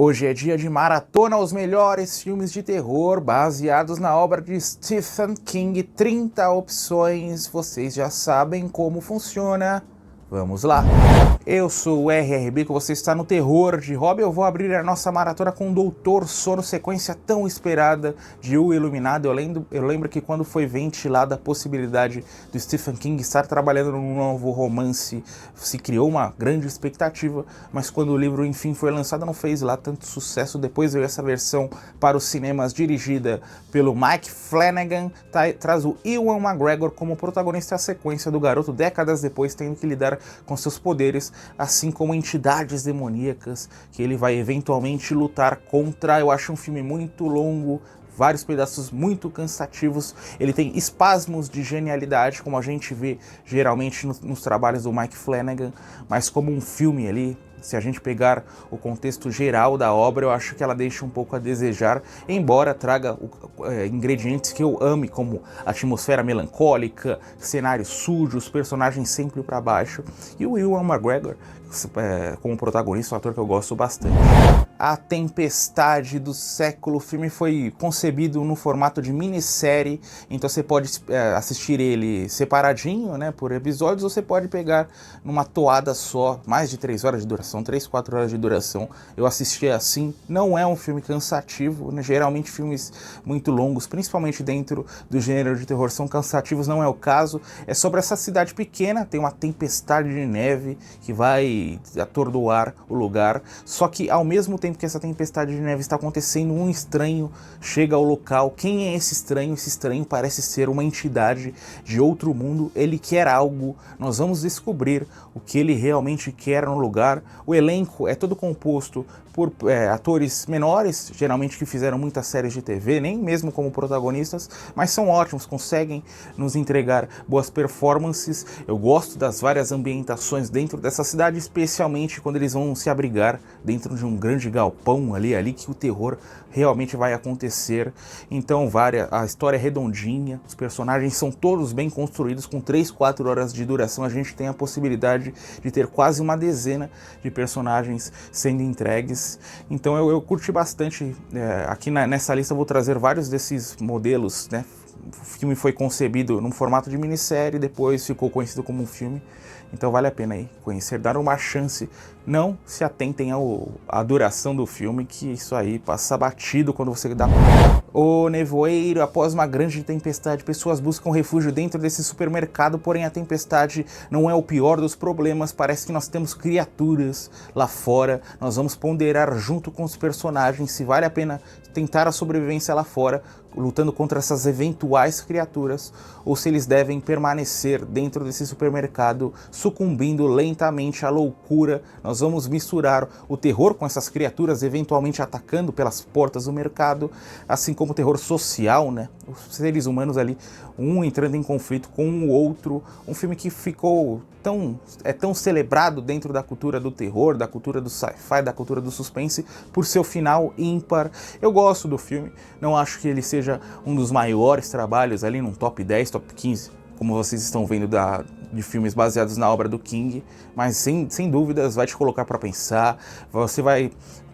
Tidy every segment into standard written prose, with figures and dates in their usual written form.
Hoje é dia de maratona aos melhores filmes de terror baseados na obra de Stephen King. 30 opções, vocês já sabem como funciona. Vamos lá! Eu sou o RRB, que você está no Terror de Hobby. Eu vou abrir a nossa maratona com Doutor Sono, sequência tão esperada de O Iluminado. Eu lembro que quando foi ventilada a possibilidade do Stephen King estar trabalhando num novo romance, se criou uma grande expectativa, mas quando o livro enfim foi lançado não fez lá tanto sucesso. Depois veio essa versão para os cinemas dirigida pelo Mike Flanagan, traz o Ewan McGregor como protagonista. A sequência do garoto décadas depois tendo que lidar com seus poderes, assim como entidades demoníacas que ele vai eventualmente lutar contra. Eu acho um filme muito longo, vários pedaços muito cansativos. Ele tem espasmos de genialidade, como a gente vê geralmente nos trabalhos do Mike Flanagan, mas como um filme ali, se a gente pegar o contexto geral da obra, eu acho que ela deixa um pouco a desejar, embora traga ingredientes que eu ame, como atmosfera melancólica, cenários sujos, personagens sempre para baixo, e o Ewan McGregor como protagonista, um ator que eu gosto bastante. A Tempestade do Século. O filme foi concebido no formato de minissérie, então você pode assistir ele separadinho, né, por episódios, ou você pode pegar numa toada só, mais de 3 horas de duração, 3, 4 horas de duração. Eu assisti assim, não é um filme cansativo, né? Geralmente filmes muito longos, principalmente dentro do gênero de terror, são cansativos, não é o caso. É sobre essa cidade pequena, tem uma tempestade de neve que vai atordoar o lugar, só que ao mesmo tempo que essa tempestade de neve está acontecendo, um estranho chega ao local. Quem é esse estranho? Esse estranho parece ser uma entidade de outro mundo, ele quer algo, nós vamos descobrir o que ele realmente quer no lugar. O elenco é todo composto por atores menores, geralmente que fizeram muitas séries de TV, nem mesmo como protagonistas, mas são ótimos, conseguem nos entregar boas performances. Eu gosto das várias ambientações dentro dessa cidade, especialmente quando eles vão se abrigar dentro de um grande galpão ali que o terror realmente vai acontecer. Então a história é redondinha, os personagens são todos bem construídos, com 3, 4 horas de duração a gente tem a possibilidade de ter quase uma dezena de personagens sendo entregues. Então eu curti bastante. Aqui nessa lista eu vou trazer vários desses modelos, né? O filme foi concebido num formato de minissérie, depois ficou conhecido como um filme, então vale a pena aí conhecer, dar uma chance. Não se atentem à duração do filme, que isso aí passa batido quando você dá. O Nevoeiro. Após uma grande tempestade, pessoas buscam refúgio dentro desse supermercado, porém a tempestade não é o pior dos problemas. Parece que nós temos criaturas lá fora. Nós vamos ponderar junto com os personagens se vale a pena tentar a sobrevivência lá fora, lutando contra essas eventuais criaturas, ou se eles devem permanecer dentro desse supermercado, sucumbindo lentamente à loucura. Nós vamos misturar o terror com essas criaturas eventualmente atacando pelas portas do mercado, assim como o terror social, né? Os seres humanos ali, um entrando em conflito com o outro. Um filme que ficou tão celebrado dentro da cultura do terror, da cultura do sci-fi, da cultura do suspense, por seu final ímpar. Eu gosto do filme, não acho que ele seja um dos maiores trabalhos ali num top 10, top 15, como vocês estão vendo de filmes baseados na obra do King, mas sem dúvidas vai te colocar para pensar.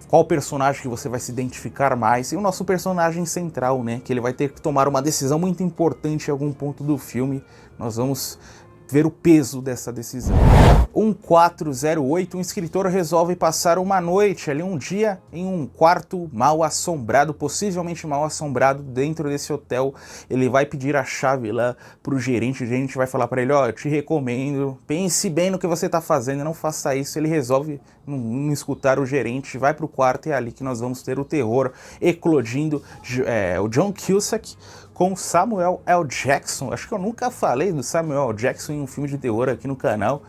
Qual personagem que você vai se identificar mais? E o nosso personagem central, né? Que ele vai ter que tomar uma decisão muito importante em algum ponto do filme. Nós vamos ver o peso dessa decisão. 1408, um escritor resolve passar uma noite, um dia, em um quarto mal assombrado, possivelmente mal assombrado, dentro desse hotel. Ele vai pedir a chave lá pro gerente, o gerente vai falar para ele: ó, eu te recomendo, pense bem no que você tá fazendo, não faça isso. Ele resolve não escutar o gerente, vai pro quarto, e é ali que nós vamos ter o terror eclodindo. O John Cusack com Samuel L. Jackson. Acho que eu nunca falei do Samuel L. Jackson em um filme de terror aqui no canal.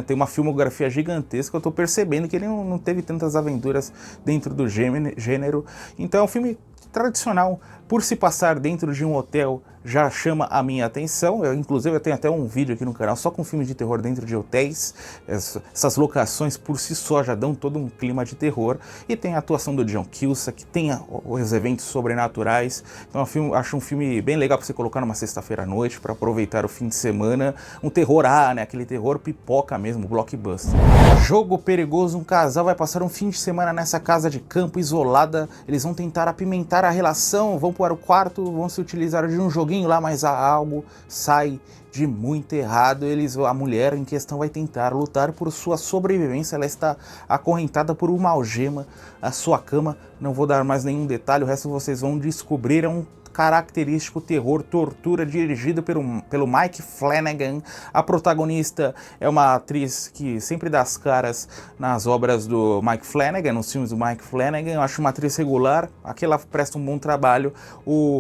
Tem uma filmografia gigantesca, eu tô percebendo que ele não teve tantas aventuras dentro do gênero. Então é um filme tradicional, por se passar dentro de um hotel, já chama a minha atenção. Inclusive eu tenho até um vídeo aqui no canal só com filmes de terror dentro de hotéis. Essas locações por si só já dão todo um clima de terror. E tem a atuação do John Cusack, tem os eventos sobrenaturais. Então acho um filme bem legal para você colocar numa sexta-feira à noite, para aproveitar o fim de semana. Um terror né? Aquele terror pipoca pipoca mesmo, blockbuster. Jogo perigoso, um casal vai passar um fim de semana nessa casa de campo isolada, eles vão tentar apimentar a relação, vão para o quarto, vão se utilizar de um joguinho lá, mas algo sai de muito errado. A mulher em questão vai tentar lutar por sua sobrevivência, ela está acorrentada por uma algema à sua cama, não vou dar mais nenhum detalhe, o resto vocês vão descobrir. É um característico terror, tortura, dirigido pelo Mike Flanagan. A protagonista é uma atriz que sempre dá as caras nas obras do Mike Flanagan, nos filmes do Mike Flanagan. Eu acho uma atriz regular, aqui ela presta um bom trabalho.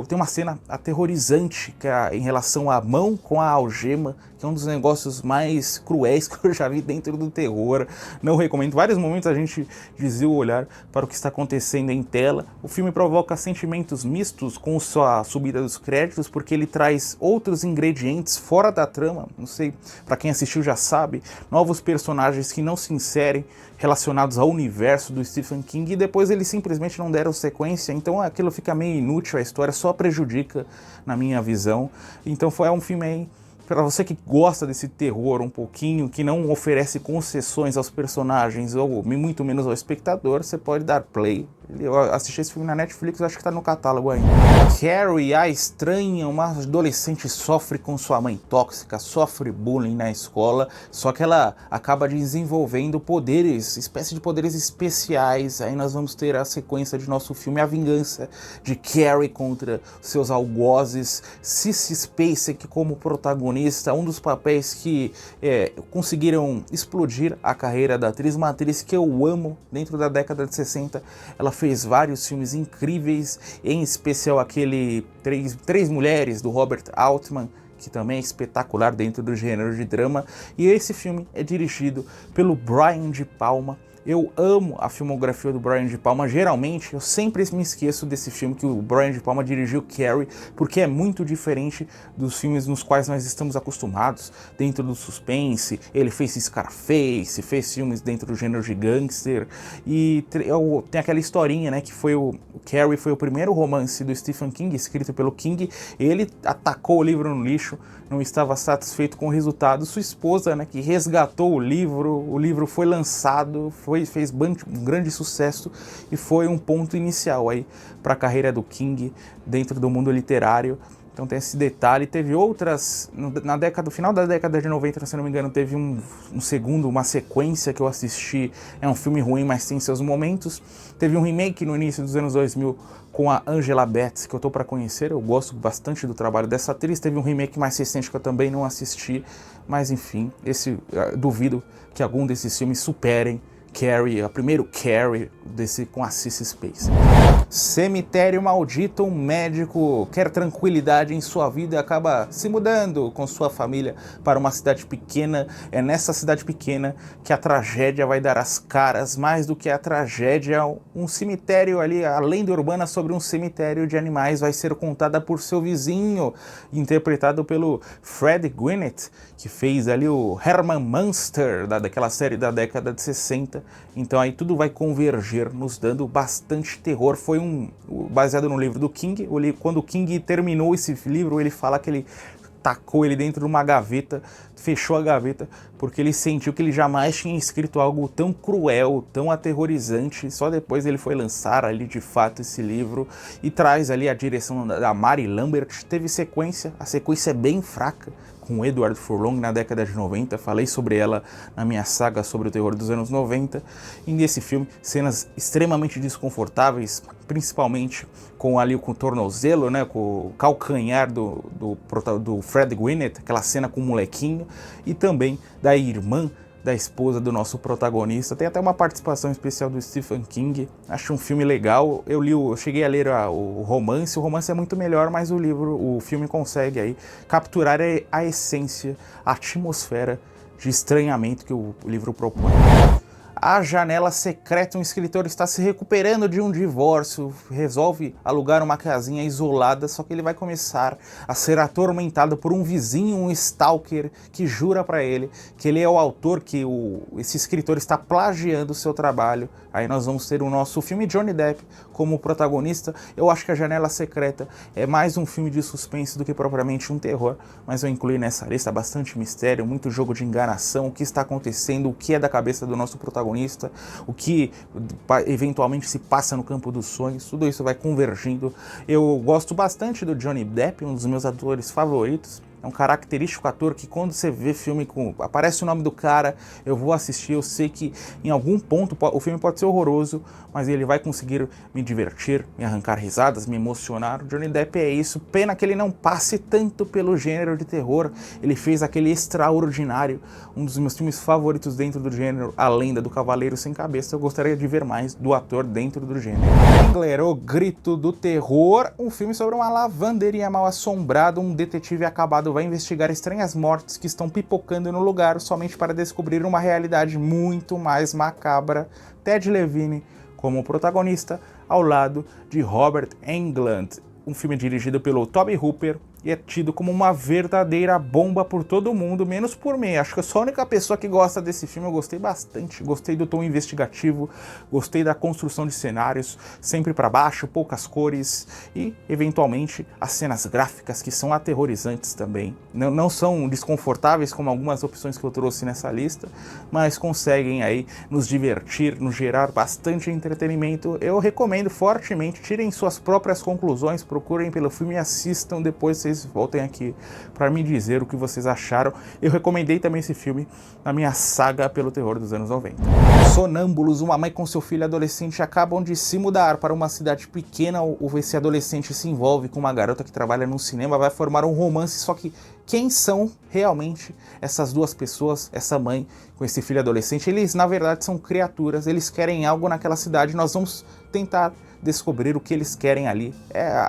Tem uma cena aterrorizante que em relação à mão com a algema, que é um dos negócios mais cruéis que eu já vi dentro do terror. Não recomendo. Em vários momentos a gente desvia o olhar para o que está acontecendo em tela. O filme provoca sentimentos mistos com a subida dos créditos, porque ele traz outros ingredientes fora da trama. Não sei, para quem assistiu já sabe, novos personagens que não se inserem relacionados ao universo do Stephen King, e depois eles simplesmente não deram sequência, então aquilo fica meio inútil, a história só prejudica na minha visão. Então é um filme aí para você que gosta desse terror um pouquinho, que não oferece concessões aos personagens ou muito menos ao espectador, você pode dar play. Eu assisti esse filme na Netflix, acho que está no catálogo ainda. Carrie, a estranha, uma adolescente, sofre com sua mãe tóxica, sofre bullying na escola, só que ela acaba desenvolvendo poderes, espécie de poderes especiais. Aí nós vamos ter a sequência de nosso filme, a vingança de Carrie contra seus algozes. Sissy Spacek como protagonista, um dos papéis que conseguiram explodir a carreira da atriz, uma atriz que eu amo dentro da década de 60. Ela fez vários filmes incríveis, em especial aquele Três Mulheres, do Robert Altman, que também é espetacular dentro do gênero de drama. E esse filme é dirigido pelo Brian De Palma. Eu amo a filmografia do Brian De Palma. Geralmente, eu sempre me esqueço desse filme que o Brian De Palma dirigiu, Carrie, porque é muito diferente dos filmes nos quais nós estamos acostumados, dentro do suspense. Ele fez Scarface, fez filmes dentro do gênero de gangster, e tem aquela historinha, né, que foi o Carrie foi o primeiro romance do Stephen King, escrito pelo King. Ele atacou o livro no lixo, não estava satisfeito com o resultado. Sua esposa, né, que resgatou o livro foi lançado, fez um grande sucesso e foi um ponto inicial aí para a carreira do King dentro do mundo literário. Então tem esse detalhe. Teve outras, no final da década de 90, se não me engano, teve uma sequência que eu assisti. É um filme ruim, mas tem seus momentos. Teve um remake no início dos anos 2000 com a Angela Betts, que eu tô para conhecer. Eu gosto bastante do trabalho dessa atriz. Teve um remake mais recente que eu também não assisti. Mas enfim, duvido que algum desses filmes superem Carrie, o primeiro Carrie com a Sissy Spacek. Cemitério Maldito, um médico quer tranquilidade em sua vida e acaba se mudando com sua família para uma cidade pequena. É nessa cidade pequena que a tragédia vai dar as caras. Mais do que a tragédia, um cemitério ali, a lenda urbana sobre um cemitério de animais vai ser contada por seu vizinho, interpretado pelo Fred Gwyneth, que fez ali o Herman Munster, daquela série da década de 60. Então aí tudo vai converger, nos dando bastante terror. Foi baseado no livro do King. Quando o King terminou esse livro, ele fala que ele tacou ele dentro de uma gaveta, fechou a gaveta, porque ele sentiu que ele jamais tinha escrito algo tão cruel, tão aterrorizante. Só depois ele foi lançar ali de fato esse livro, e traz ali a direção da Mary Lambert. Teve sequência, a sequência é bem fraca, com Edward Furlong na década de 90, falei sobre ela na minha saga sobre o terror dos anos 90, e nesse filme, cenas extremamente desconfortáveis, principalmente com o tornozelo, né, com o calcanhar do Fred Gwyneth, aquela cena com o molequinho, e também da irmã da esposa do nosso protagonista. Tem até uma participação especial do Stephen King. Acho um filme legal. Eu cheguei a ler o romance. O romance é muito melhor, mas o filme consegue aí capturar a essência, a atmosfera de estranhamento que o livro propõe. A Janela Secreta, um escritor está se recuperando de um divórcio, resolve alugar uma casinha isolada, só que ele vai começar a ser atormentado por um vizinho, um stalker, que jura para ele que ele é o autor, que esse escritor está plagiando o seu trabalho. Aí nós vamos ter o nosso filme Johnny Depp como protagonista. Eu acho que A Janela Secreta é mais um filme de suspense do que propriamente um terror, mas eu incluí nessa lista bastante mistério, muito jogo de enganação, o que está acontecendo, o que é da cabeça do nosso protagonista, o que eventualmente se passa no campo dos sonhos, tudo isso vai convergindo. Eu gosto bastante do Johnny Depp, um dos meus atores favoritos. É um característico ator que quando você vê filme com... aparece o nome do cara, eu vou assistir, eu sei que em algum ponto o filme pode ser horroroso, mas ele vai conseguir me divertir, me arrancar risadas, me emocionar. O Johnny Depp é isso, pena que ele não passe tanto pelo gênero de terror. Ele fez aquele Extraordinário, um dos meus filmes favoritos dentro do gênero, A Lenda do Cavaleiro Sem Cabeça. Eu gostaria de ver mais do ator dentro do gênero. Engler, O Grito do Terror, um filme sobre uma lavanderia mal assombrada, um detetive acabado vai investigar estranhas mortes que estão pipocando no lugar somente para descobrir uma realidade muito mais macabra. Ted Levine como protagonista, ao lado de Robert Englund. Um filme dirigido pelo Tobe Hooper e é tido como uma verdadeira bomba por todo mundo, menos por mim. Acho que eu sou a única pessoa que gosta desse filme. Eu gostei bastante, gostei do tom investigativo, gostei da construção de cenários, sempre para baixo, poucas cores e, eventualmente, as cenas gráficas que são aterrorizantes também. Não são desconfortáveis como algumas opções que eu trouxe nessa lista, mas conseguem aí nos divertir, nos gerar bastante entretenimento. Eu recomendo fortemente, tirem suas próprias conclusões, procurem pelo filme e assistam, depois vocês voltem aqui para me dizer o que vocês acharam. Eu recomendei também esse filme na minha saga pelo terror dos anos 90. Sonâmbulos, uma mãe com seu filho adolescente acabam de se mudar para uma cidade pequena. Esse adolescente se envolve com uma garota que trabalha no cinema, vai formar um romance, só que quem são realmente essas duas pessoas, essa mãe com esse filho adolescente? Eles, na verdade, são criaturas, eles querem algo naquela cidade, nós vamos tentar descobrir o que eles querem ali.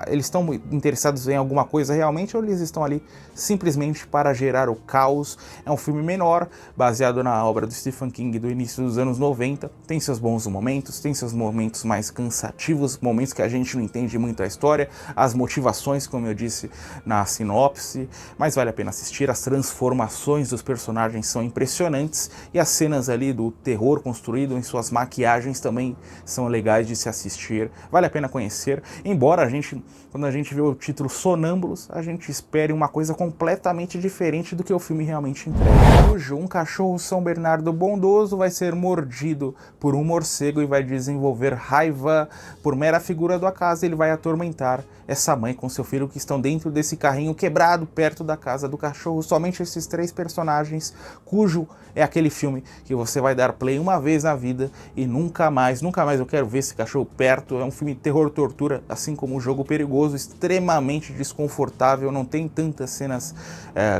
Eles estão interessados em alguma coisa realmente ou eles estão ali simplesmente para gerar o caos? É um filme menor, baseado na obra do Stephen King do início dos anos 90. Tem seus bons momentos, tem seus momentos mais cansativos, momentos que a gente não entende muito a história, as motivações, como eu disse na sinopse, mas vale a pena assistir. As transformações dos personagens são impressionantes e as cenas ali do terror construído em suas maquiagens também são legais de se assistir. Vale a pena conhecer, embora quando a gente vê o título Sonâmbulos, a gente espere uma coisa completamente diferente do que o filme realmente entrega. Um cachorro São Bernardo bondoso vai ser mordido por um morcego e vai desenvolver raiva. Por mera figura do acaso, ele vai atormentar essa mãe com seu filho que estão dentro desse carrinho quebrado perto da casa do cachorro. Somente esses três personagens, cujo é aquele filme que você vai dar play uma vez na vida e nunca mais eu quero ver esse cachorro perto. É um filme terror-tortura, assim como o Jogo Perigoso, extremamente desconfortável, não tem tantas cenas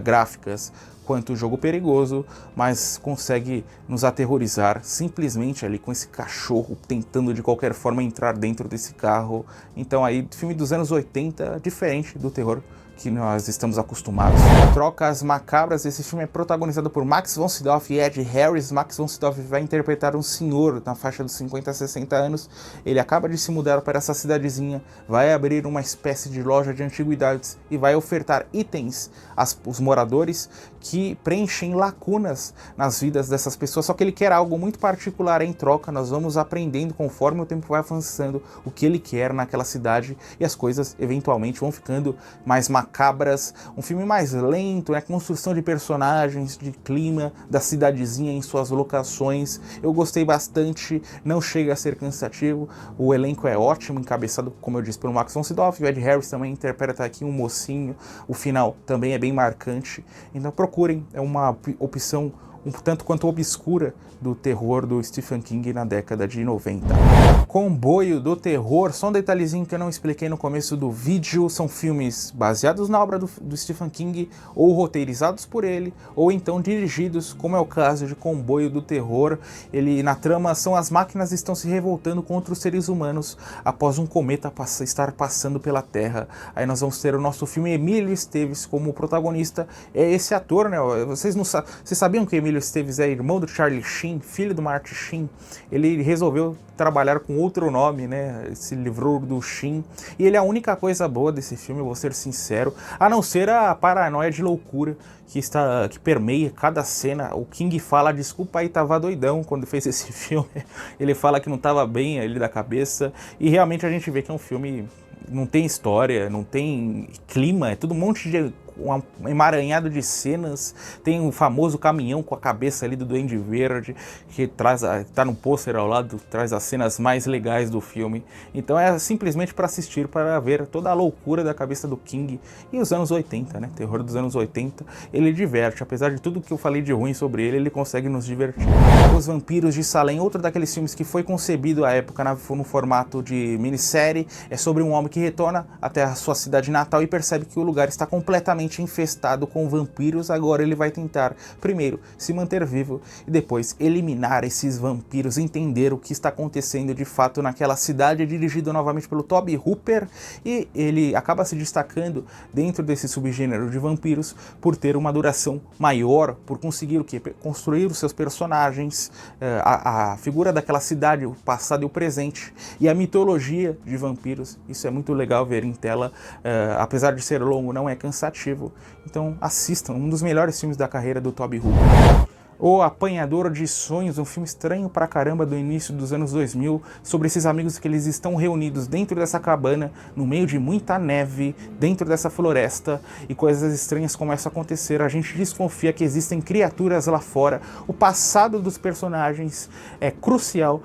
gráficas quanto o Jogo Perigoso, mas consegue nos aterrorizar simplesmente ali com esse cachorro tentando de qualquer forma entrar dentro desse carro. Então aí, filme dos anos 80, diferente do terror que nós estamos acostumados. Trocas Macabras, esse filme é protagonizado por Max von Sydow e Ed Harris. Max von Sydow vai interpretar um senhor na faixa dos 50 a 60 anos. Ele acaba de se mudar para essa cidadezinha, vai abrir uma espécie de loja de antiguidades e vai ofertar itens aos moradores que preenchem lacunas nas vidas dessas pessoas, só que ele quer algo muito particular em troca. Nós vamos aprendendo conforme o tempo vai avançando o que ele quer naquela cidade e as coisas eventualmente vão ficando mais macabras. Um filme mais lento, né? Construção de personagens, de clima, da cidadezinha em suas locações. Eu gostei bastante, não chega a ser cansativo, o elenco é ótimo, encabeçado, como eu disse, pelo Max von Sydow. O Ed Harris também interpreta aqui um mocinho, o final também é bem marcante, então procurem, é uma opção um tanto quanto obscura do terror do Stephen King na década de 90. Comboio do Terror, só um detalhezinho que eu não expliquei no começo do vídeo, são filmes baseados na obra do Stephen King, ou roteirizados por ele, ou então dirigidos, como é o caso de Comboio do Terror. Ele, na trama, são as máquinas estão se revoltando contra os seres humanos após um cometa estar passando pela Terra. Aí nós vamos ter o nosso filme Emílio Esteves como protagonista, é esse ator, né? Vocês sabiam que Emílio Emílio Esteves é irmão do Charlie Sheen, filho do Martin Sheen. Ele resolveu trabalhar com outro nome, né? Se livrou do Sheen. E ele é a única coisa boa desse filme, eu vou ser sincero, a não ser a paranoia de loucura que permeia cada cena. O King fala, desculpa aí, tava doidão quando fez esse filme. Ele fala que não tava bem ali da cabeça. E realmente a gente vê que é um filme, não tem história, não tem clima, é tudo um monte de um emaranhado de cenas. Tem o famoso caminhão com a cabeça ali do Duende Verde, que tá no pôster ao lado, traz as cenas mais legais do filme. Então é simplesmente para assistir, para ver toda a loucura da cabeça do King. E os anos 80, né? Terror dos anos 80, ele diverte. Apesar de tudo que eu falei de ruim sobre ele, ele consegue nos divertir. Os Vampiros de Salem, outro daqueles filmes que foi concebido à época no formato de minissérie, é sobre um homem que retorna até a sua cidade natal e percebe que o lugar está completamente infestado com vampiros. Agora ele vai tentar, primeiro, se manter vivo e depois eliminar esses vampiros, entender o que está acontecendo de fato naquela cidade. É dirigido novamente pelo Tobe Hooper e ele acaba se destacando dentro desse subgênero de vampiros por ter uma duração maior, por conseguir o quê? Construir os seus personagens, a figura daquela cidade, o passado e o presente, e a mitologia de vampiros. Isso é muito legal ver em tela, apesar de ser longo, não é cansativo. Então assistam, um dos melhores filmes da carreira do Tobe Hooper. O Apanhador de Sonhos, um filme estranho pra caramba do início dos anos 2000, sobre esses amigos que eles estão reunidos dentro dessa cabana, no meio de muita neve, dentro dessa floresta, e coisas estranhas começam a acontecer. A gente desconfia que existem criaturas lá fora. O passado dos personagens é crucial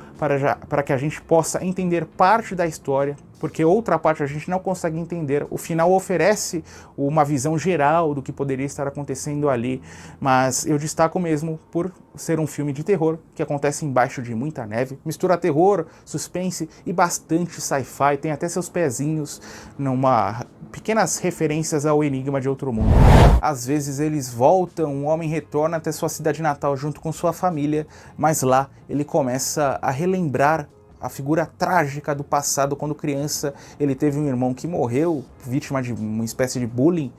para que a gente possa entender parte da história, porque outra parte a gente não consegue entender. O final oferece uma visão geral do que poderia estar acontecendo ali, mas eu destaco mesmo por ser um filme de terror que acontece embaixo de muita neve, mistura terror, suspense e bastante sci-fi, tem até seus pezinhos pequenas referências ao Enigma de Outro Mundo. Às vezes eles voltam, um homem retorna até sua cidade natal junto com sua família, mas lá ele começa a relembrar a figura trágica do passado. Quando criança, ele teve um irmão que morreu, vítima de uma espécie de bullying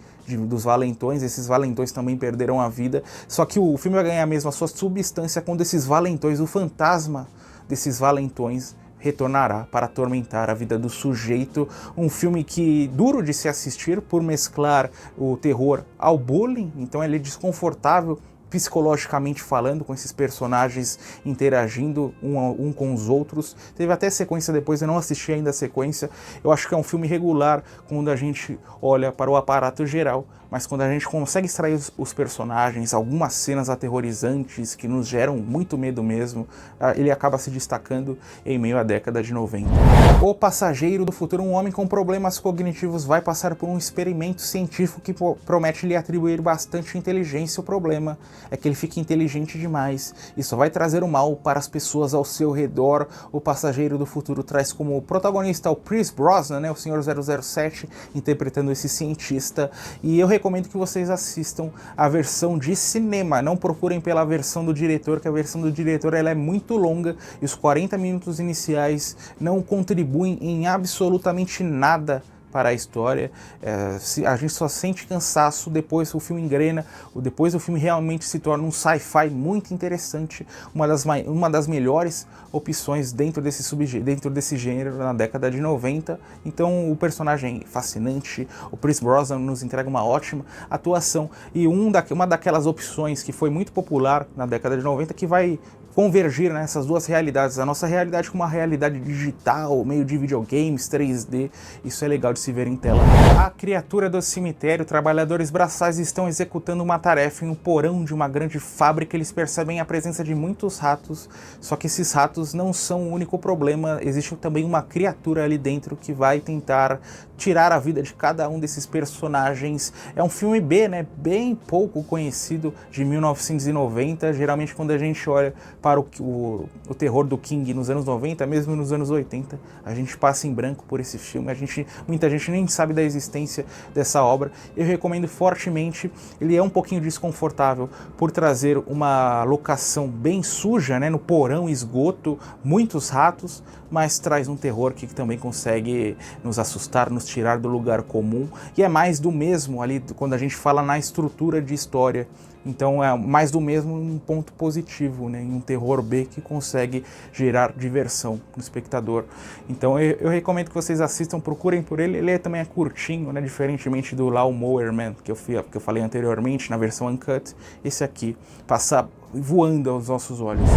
dos valentões. Esses valentões também perderam a vida. Só que o filme vai ganhar mesmo a sua substância quando esses valentões, o fantasma desses valentões, retornará para atormentar a vida do sujeito. Um filme que duro de se assistir por mesclar o terror ao bullying, então ele é desconfortável psicologicamente falando, com esses personagens interagindo um com os outros. Teve até sequência depois, eu não assisti ainda a sequência. Eu acho que é um filme regular quando a gente olha para o aparato geral, mas quando a gente consegue extrair os personagens, algumas cenas aterrorizantes que nos geram muito medo mesmo, ele acaba se destacando em meio à década de 90. O Passageiro do Futuro, um homem com problemas cognitivos vai passar por um experimento científico que promete lhe atribuir bastante inteligência. O problema é que ele fica inteligente demais e só vai trazer o mal para as pessoas ao seu redor. O Passageiro do Futuro traz como protagonista o Pierce Brosnan, né, o Senhor 007, interpretando esse cientista, e eu recomendo que vocês assistam a versão de cinema, não procurem pela versão do diretor, que a versão do diretor ela é muito longa e os 40 minutos iniciais não contribuem em absolutamente nada para a história. A gente só sente cansaço, depois o filme engrena, depois o filme realmente se torna um sci-fi muito interessante, uma das melhores opções dentro desse gênero na década de 90. Então o personagem é fascinante, o Pierce Brosnan nos entrega uma ótima atuação e uma daquelas opções que foi muito popular na década de 90, que vai convergir nessas duas realidades, a nossa realidade com uma realidade digital, meio de videogames, 3D, isso é legal de se ver em tela. A Criatura do Cemitério, trabalhadores braçais estão executando uma tarefa em um porão de uma grande fábrica. Eles percebem a presença de muitos ratos, só que esses ratos não são o único problema, existe também uma criatura ali dentro que vai tentar tirar a vida de cada um desses personagens. É um filme B, né, bem pouco conhecido, de 1990, geralmente quando a gente olha para o terror do King nos anos 90, mesmo nos anos 80, a gente passa em branco por esse filme, muita gente nem sabe da existência dessa obra. Eu recomendo fortemente. Ele é um pouquinho desconfortável por trazer uma locação bem suja, né, no porão, esgoto, muitos ratos, mas traz um terror que também consegue nos assustar, nos tirar do lugar comum, e é mais do mesmo ali quando a gente fala na estrutura de história. Então é mais do mesmo, um ponto positivo, né? Em um terror B que consegue gerar diversão no espectador. Então eu recomendo que vocês assistam, procurem por ele também é curtinho, né? Diferentemente do Lawnmower Man, que eu falei anteriormente, na versão Uncut, esse aqui passa voando aos nossos olhos.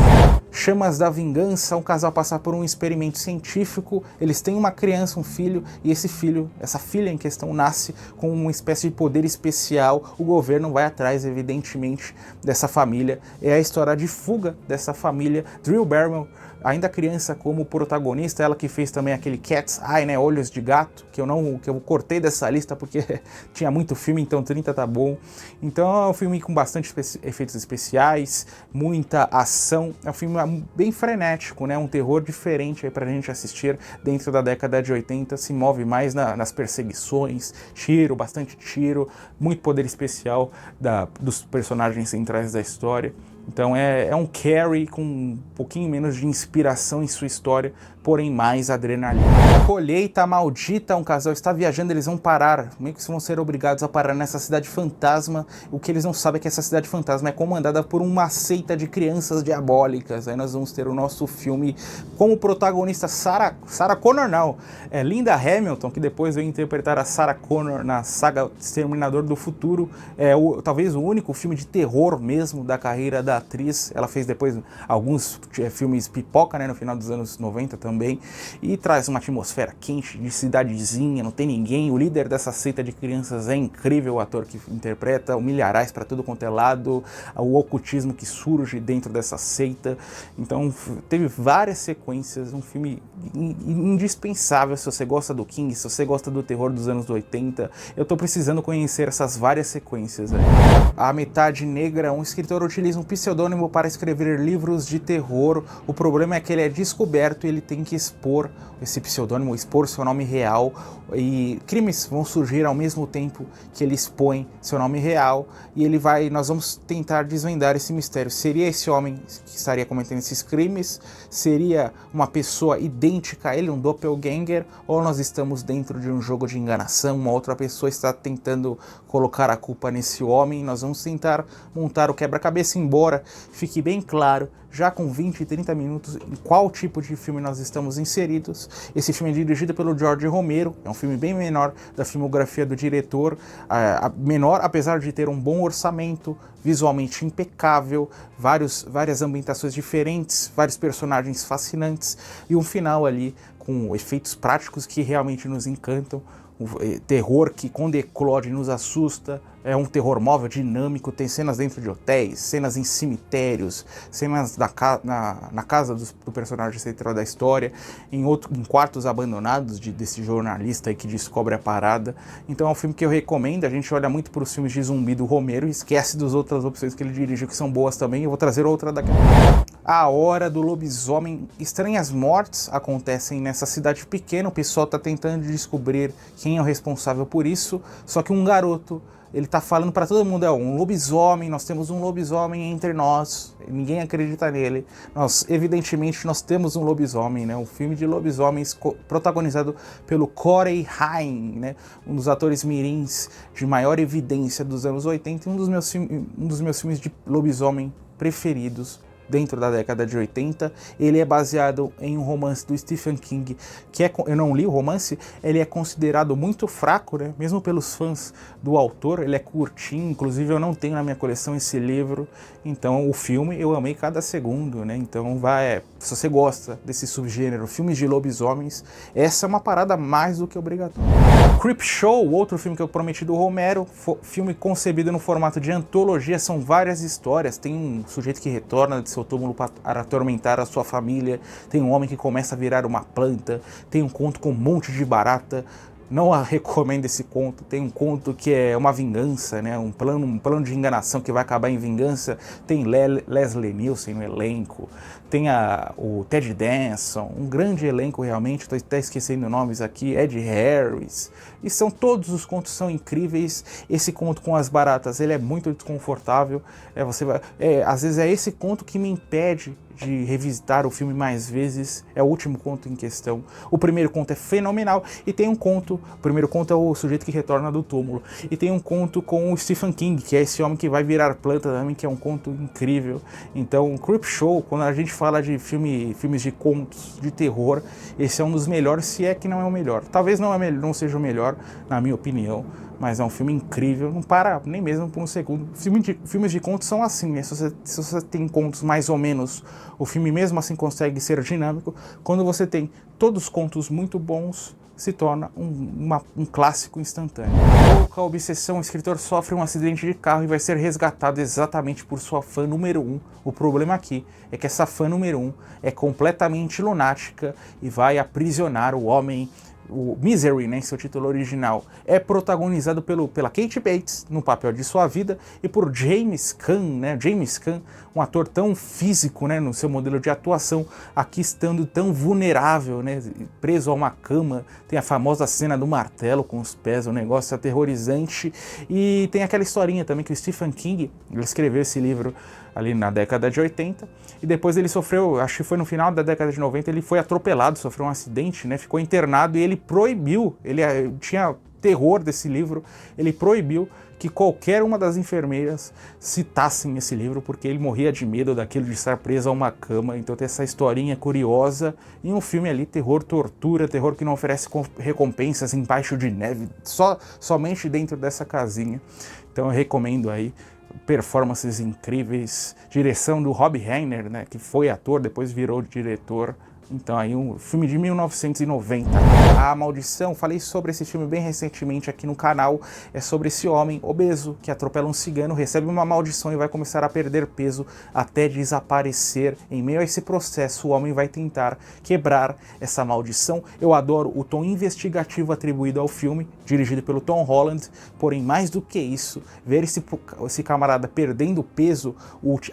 Chamas da Vingança, um casal passa por um experimento científico, eles têm uma criança, um filho, e essa filha em questão nasce com uma espécie de poder especial, o governo vai atrás, evidentemente, dessa família, é a história de fuga dessa família. Drew Barrymore, ainda criança, como protagonista, ela que fez também aquele Cat's Eye, né, Olhos de Gato, que eu cortei dessa lista porque tinha muito filme, então 30 tá bom. Então é um filme com bastante efeitos especiais, muita ação, é um filme bem frenético, né, um terror diferente aí pra gente assistir dentro da década de 80, se move mais nas perseguições, bastante tiro, muito poder especial dos personagens centrais da história. Então é um Carrie com um pouquinho menos de inspiração em sua história, porém mais adrenalina. Colheita Maldita, um casal está viajando, eles vão parar, meio que vão ser obrigados a parar nessa cidade fantasma. O que eles não sabem é que essa cidade fantasma é comandada por uma seita de crianças diabólicas. Aí nós vamos ter o nosso filme como protagonista Sarah Connor, não, é Linda Hamilton, que depois veio interpretar a Sarah Connor na saga Exterminador do Futuro. É talvez o único filme de terror mesmo da carreira da atriz. Ela fez depois alguns filmes pipoca, né, no final dos anos 90 também, e traz uma atmosfera quente, de cidadezinha, não tem ninguém. O líder dessa seita de crianças é incrível, o ator que interpreta, o milharais para tudo quanto é lado, o ocultismo que surge dentro dessa seita. Então teve várias sequências, um filme indispensável se você gosta do King, se você gosta do terror dos anos 80, eu tô precisando conhecer essas várias sequências aí. A Metade Negra, um escritor utiliza um pseudônimo para escrever livros de terror. O problema é que ele é descoberto e ele tem que expor esse pseudônimo, expor seu nome real, e crimes vão surgir ao mesmo tempo que ele expõe seu nome real, e nós vamos tentar desvendar esse mistério. Seria esse homem que estaria cometendo esses crimes? Seria uma pessoa idêntica a ele, um doppelganger? Ou nós estamos dentro de um jogo de enganação, uma outra pessoa está tentando colocar a culpa nesse homem? Nós vamos tentar montar o quebra-cabeça, embora fique bem claro, já com 20 e 30 minutos, em qual tipo de filme nós estamos inseridos. Esse filme é dirigido pelo George Romero, é um filme bem menor da filmografia do diretor, menor apesar de ter um bom orçamento, visualmente impecável, várias ambientações diferentes, vários personagens fascinantes, e um final ali com efeitos práticos que realmente nos encantam. Um terror que quando eclode nos assusta, é um terror móvel, dinâmico, tem cenas dentro de hotéis, cenas em cemitérios, cenas na casa do personagem central da história, em quartos abandonados desse jornalista aí que descobre a parada. Então é um filme que eu recomendo. A gente olha muito para os filmes de zumbi do Romero e esquece das outras opções que ele dirigiu, que são boas também. Eu vou trazer outra daqui a pouco. A Hora do Lobisomem. Estranhas mortes acontecem nessa cidade pequena, o pessoal está tentando descobrir quem é o responsável por isso, só que um garoto, ele tá falando para todo mundo, um lobisomem, nós temos um lobisomem entre nós, ninguém acredita nele. Evidentemente nós temos um lobisomem, né? Um filme de lobisomens protagonizado pelo Corey Haim, né? Um dos atores mirins de maior evidência dos anos 80 e um dos meus filmes de lobisomem preferidos dentro da década de 80. Ele é baseado em um romance do Stephen King, eu não li o romance, ele é considerado muito fraco, né? Mesmo pelos fãs do autor, ele é curtinho, inclusive eu não tenho na minha coleção esse livro. Então o filme eu amei cada segundo, né? Então se você gosta desse subgênero, filmes de lobisomens, essa é uma parada mais do que obrigatória. Creepshow, outro filme que eu prometi do Romero, filme concebido no formato de antologia, são várias histórias, tem um sujeito que retorna de seu túmulo para atormentar a sua família, tem um homem que começa a virar uma planta, tem um conto com um monte de barata. Não recomendo esse conto. Tem um conto que é uma vingança, né? Um plano de enganação que vai acabar em vingança. Tem Leslie Nielsen no elenco, tem o Ted Danson, um grande elenco realmente, estou até esquecendo nomes aqui, Ed Harris, e todos os contos são incríveis. Esse conto com as baratas, ele é muito desconfortável, às vezes é esse conto que me impede de revisitar o filme mais vezes, é o último conto em questão. O primeiro conto é fenomenal, e tem um conto, o primeiro conto é o sujeito que retorna do túmulo, e tem um conto com o Stephen King, que é esse homem que vai virar planta também, que é um conto incrível. Então, Creepshow, quando a gente fala de filmes de contos de terror, esse é um dos melhores, se é que não é o melhor. Talvez não seja o melhor, na minha opinião, mas é um filme incrível, não para nem mesmo por um segundo. Filmes de contos são assim, né? Se você tem contos mais ou menos, o filme mesmo assim consegue ser dinâmico. Quando você tem todos os contos muito bons, se torna um clássico instantâneo. Louca obsessão, o escritor sofre um acidente de carro e vai ser resgatado exatamente por sua fã número 1. O problema aqui é que essa fã número 1 é completamente lunática e vai aprisionar o homem. O Misery, né, em seu título original, é protagonizado pela Kate Bates, no papel de sua vida, e por James Caan, né, um ator tão físico, né, no seu modelo de atuação, aqui estando tão vulnerável, né, preso a uma cama. Tem a famosa cena do martelo com os pés, um negócio aterrorizante, e tem aquela historinha também que o Stephen King, ele escreveu esse livro ali na década de 80, e depois ele sofreu, acho que foi no final da década de 90, ele foi atropelado, sofreu um acidente, né, ficou internado, e ele proibiu, ele tinha terror desse livro, ele proibiu que qualquer uma das enfermeiras citassem esse livro, porque ele morria de medo daquilo de estar preso a uma cama. Então tem essa historinha curiosa, e um filme ali, terror, tortura, terror que não oferece recompensas embaixo de neve, somente dentro dessa casinha. Então eu recomendo aí, performances incríveis, direção do Rob Reiner, né, que foi ator, depois virou diretor. Então aí um filme de 1990. A Maldição, falei sobre esse filme bem recentemente aqui no canal. É sobre esse homem obeso que atropela um cigano, recebe uma maldição e vai começar a perder peso até desaparecer. Em meio a esse processo, o homem vai tentar quebrar essa maldição. Eu adoro o tom investigativo atribuído ao filme, dirigido pelo Tom Holland, porém mais do que isso, ver esse camarada perdendo peso,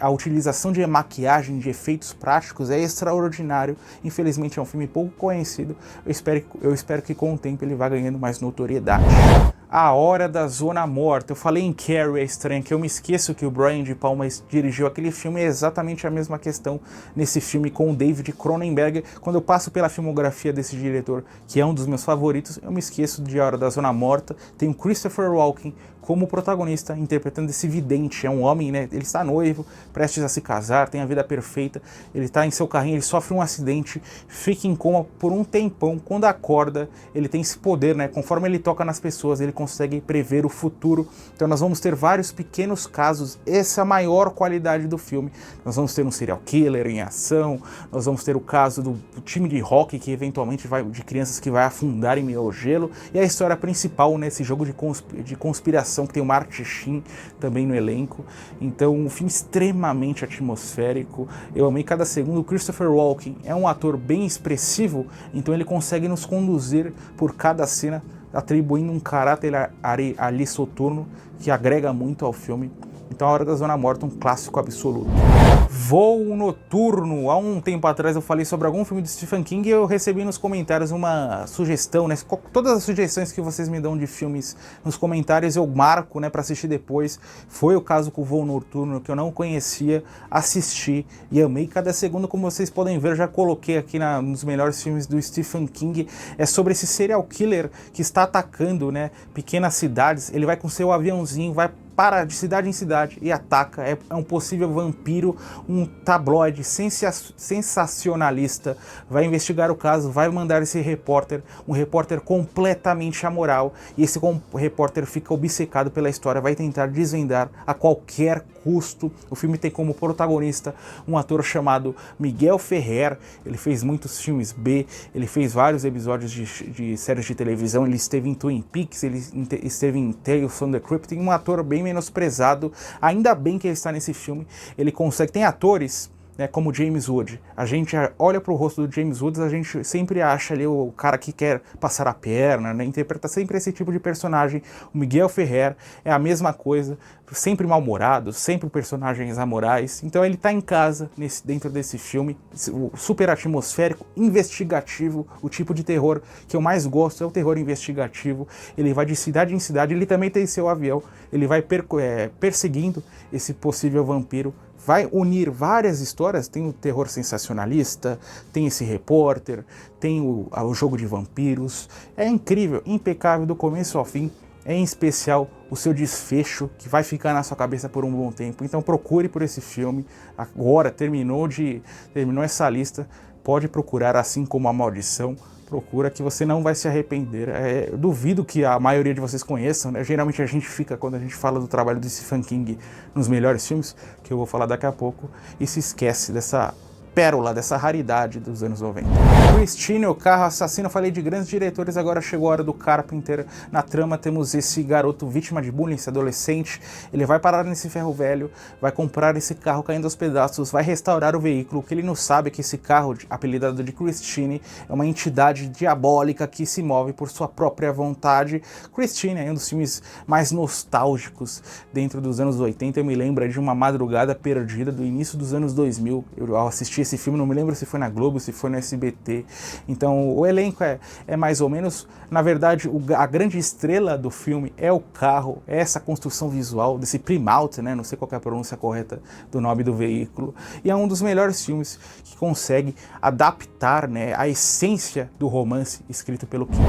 a utilização de maquiagem, de efeitos práticos é extraordinário. Infelizmente é um filme pouco conhecido, eu espero que com o tempo ele vá ganhando mais notoriedade. A Hora da Zona Morta. Eu falei em Carrie, é estranho, que eu me esqueço que o Brian De Palma dirigiu aquele filme. É exatamente a mesma questão nesse filme com o David Cronenberg. Quando eu passo pela filmografia desse diretor, que é um dos meus favoritos, eu me esqueço de A Hora da Zona Morta. Tem o Christopher Walken como protagonista, interpretando esse vidente. É um homem, né? Ele está noivo, prestes a se casar, tem a vida perfeita. Ele está em seu carrinho, ele sofre um acidente, fica em coma por um tempão. Quando acorda, ele tem esse poder, né? Conforme ele toca nas pessoas, ele consegue prever o futuro. Então nós vamos ter vários pequenos casos. Essa é a maior qualidade do filme. Nós vamos ter um serial killer em ação, nós vamos ter o caso do time de hockey que eventualmente de crianças que vai afundar em meio ao gelo, e a história principal nesse jogo de conspiração que tem o Martin Sheen também no elenco. Então um filme extremamente atmosférico. Eu amei cada segundo. O Christopher Walken é um ator bem expressivo, então ele consegue nos conduzir por cada cena, atribuindo um caráter ali soturno que agrega muito ao filme. Então A Hora da Zona Morta, um clássico absoluto. Voo Noturno. Há um tempo atrás eu falei sobre algum filme de Stephen King e eu recebi nos comentários uma sugestão, né? Todas as sugestões que vocês me dão de filmes nos comentários eu marco, né, para assistir depois. Foi o caso com o Voo Noturno, que eu não conhecia, assisti e amei cada segundo. Como vocês podem ver, eu já coloquei aqui nos melhores filmes do Stephen King. É sobre esse serial killer que está atacando, né, pequenas cidades. Ele vai com seu aviãozinho, vai para de cidade em cidade e ataca. É um possível vampiro. Um tabloide sensacionalista vai investigar o caso, vai mandar esse repórter, um repórter completamente amoral, e esse repórter fica obcecado pela história, vai tentar desvendar a qualquer custo. O filme tem como protagonista um ator chamado Miguel Ferrer. Ele fez muitos filmes B, ele fez vários episódios de séries de televisão, ele esteve em Twin Peaks, ele esteve em Tales from the Crypt. Um ator bem menosprezado, ainda bem que ele está nesse filme. Ele consegue, tem atores, né, como James Woods. A gente olha para o rosto do James Woods, a gente sempre acha ali o cara que quer passar a perna, né, interpreta sempre esse tipo de personagem. O Miguel Ferrer é a mesma coisa, sempre mal-humorado, sempre personagens amorais. Então ele está em casa dentro desse filme, super atmosférico, investigativo. O tipo de terror que eu mais gosto é o terror investigativo. Ele vai de cidade em cidade, ele também tem seu avião, ele vai perseguindo esse possível vampiro, vai unir várias histórias, tem o terror sensacionalista, tem esse repórter, tem o jogo de vampiros, é incrível, impecável do começo ao fim, em especial o seu desfecho, que vai ficar na sua cabeça por um bom tempo. Então procure por esse filme, agora terminou essa lista, pode procurar, assim como A Maldição, procura que você não vai se arrepender. Eu duvido que a maioria de vocês conheçam, né? Geralmente a gente fica, quando a gente fala do trabalho do Stephen King nos melhores filmes, que eu vou falar daqui a pouco, e se esquece dessa pérola, dessa raridade dos anos 90. Christine, o carro assassino, falei de grandes diretores, agora chegou a hora do Carpenter. Na trama temos esse garoto vítima de bullying, esse adolescente, ele vai parar nesse ferro velho, vai comprar esse carro caindo aos pedaços, vai restaurar o veículo. O que ele não sabe é que esse carro, apelidado de Christine, é uma entidade diabólica que se move por sua própria vontade. Christine é um dos filmes mais nostálgicos dentro dos anos 80, eu me lembro de Uma Madrugada Perdida do início dos anos 2000, eu assisti esse filme, não me lembro se foi na Globo, se foi no SBT. Então o elenco é mais ou menos, na verdade a grande estrela do filme é o carro, é essa construção visual desse Plymouth, né? Não sei qual é a pronúncia correta do nome do veículo, e é um dos melhores filmes que consegue adaptar, né, a essência do romance escrito pelo King.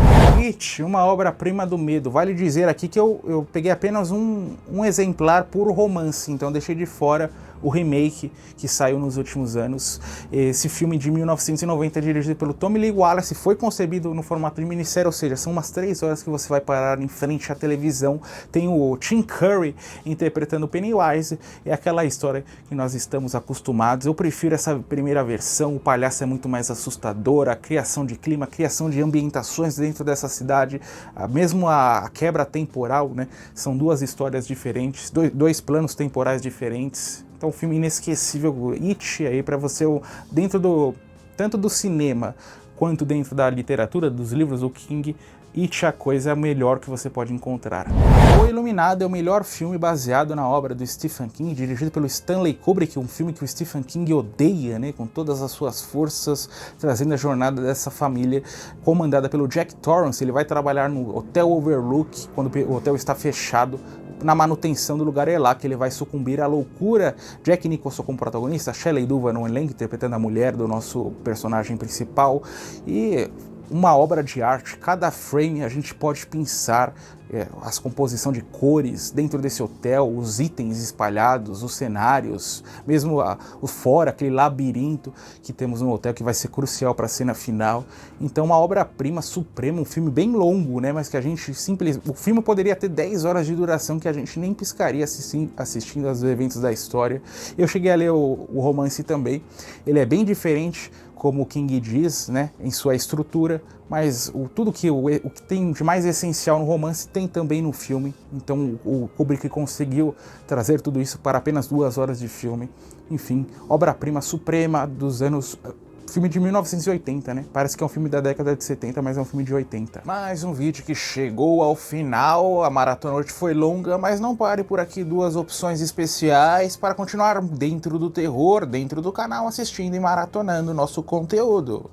It, uma obra-prima do medo. Vale dizer aqui que eu peguei apenas um exemplar puro romance, então deixei de fora o remake que saiu nos últimos anos. Esse filme de 1990, dirigido pelo Tommy Lee Wallace, foi concebido no formato de minissérie, ou seja, são umas 3 horas que você vai parar em frente à televisão. Tem o Tim Curry interpretando Pennywise, é aquela história que nós estamos acostumados. Eu prefiro essa primeira versão, o palhaço é muito mais assustador, a criação de clima, a criação de ambientações dentro dessa cidade, mesmo a quebra temporal, né? São duas histórias diferentes, dois planos temporais diferentes. Então, um filme inesquecível, It aí para você, tanto do cinema quanto dentro da literatura, dos livros do King, It, a coisa melhor que você pode encontrar. O Iluminado é o melhor filme baseado na obra do Stephen King, dirigido pelo Stanley Kubrick, um filme que o Stephen King odeia, né, com todas as suas forças, trazendo a jornada dessa família, comandada pelo Jack Torrance. Ele vai trabalhar no Hotel Overlook, quando o hotel está fechado, na manutenção do lugar. É lá que ele vai sucumbir à loucura. Jack Nicholson como protagonista, Shelley Duvall no elenco, interpretando a mulher do nosso personagem principal, e uma obra de arte. Cada frame a gente pode pensar as composição de cores dentro desse hotel, os itens espalhados, os cenários, mesmo o fora, aquele labirinto que temos no hotel, que vai ser crucial para a cena final. Então, uma obra-prima suprema, um filme bem longo, né, mas que a gente o filme poderia ter 10 horas de duração que a gente nem piscaria assistindo aos eventos da história. Eu cheguei a ler o romance também, ele é bem diferente, como o King diz, né, em sua estrutura, mas tudo que o que tem de mais essencial no romance tem também no filme. Então o Kubrick conseguiu trazer tudo isso para apenas 2 horas de filme. Enfim, obra-prima suprema dos anos... Filme de 1980, né? Parece que é um filme da década de 70, mas é um filme de 80. Mais um vídeo que chegou ao final. A maratona hoje foi longa, mas não pare por aqui. 2 opções especiais para continuar dentro do terror, dentro do canal, assistindo e maratonando nosso conteúdo.